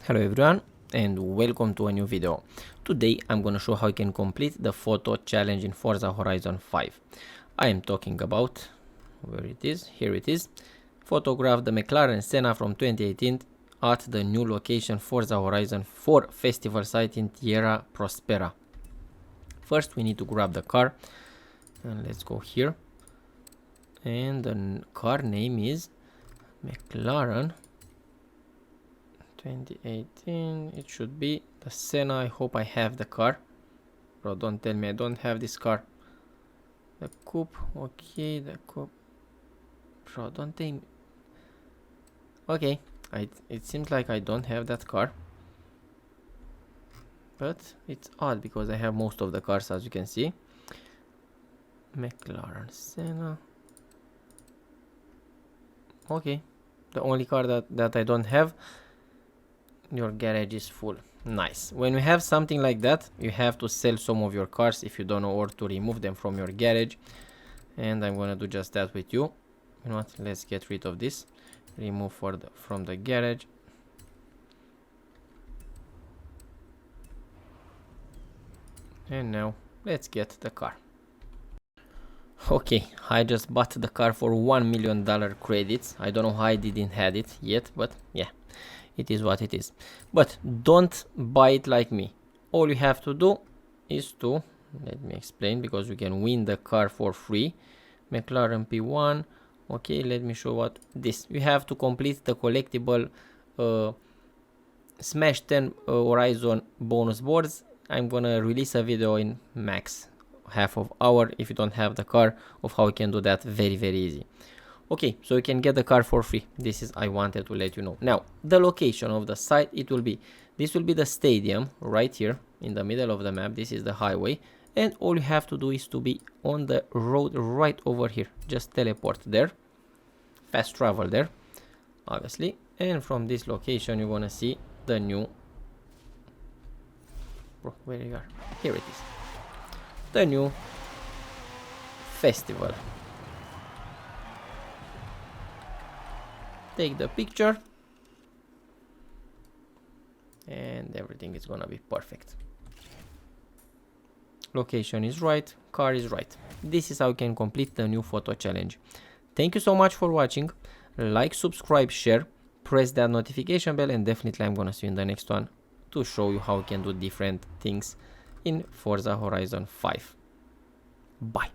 Hello everyone and welcome to a new video. Today I'm gonna show how you can complete the photo challenge in Forza Horizon 5. I am talking about, where it is, here it is, photograph the McLaren Senna from 2018 at the new location Forza Horizon 4 festival site in Tierra Prospera. First we need to grab the car and let's go here, and the car name is McLaren 2018. It should be the Senna. I hope I have the car. Bro, don't tell me I don't have this car. The coupe, okay, the coupe. Bro, don't tell me. Okay, it seems like I don't have that car. But it's odd because I have most of the cars, as you can see. McLaren Senna. Okay, the only car that I don't have. Your garage is full. Nice. When you have something like that, you have to sell some of your cars if you don't know where to remove them from your garage, and I'm gonna do just that with you. You know what, let's get rid of this. Remove from the garage. And now let's get the car. Okay, I just bought the car for $1 million credits. I don't know how I didn't have it yet, but yeah, it is what it is. But don't buy it like me. All you have to do is to, let me explain, because you can win the car for free. McLaren P1. Okay, let me show what this. You have to complete the collectible Smash 10 Horizon bonus boards. I'm gonna release a video in max half of hour if you don't have the car of how you can do that very easy. Okay, so you can get the car for free. This is, I wanted to let you know. Now, the location of the site, this will be the stadium right here in the middle of the map. This is the highway, and all you have to do is to be on the road right over here. Just teleport there, fast travel there, obviously, and from this location you're gonna see the new, bro, where you are? Here it is, the new festival. Take the picture and everything is gonna be perfect. Location is right, car is right. This is how you can complete the new photo challenge. Thank you so much for watching. Like, subscribe, share, press that notification bell, and definitely I'm gonna see you in the next one to show you how you can do different things in Forza Horizon 5. Bye.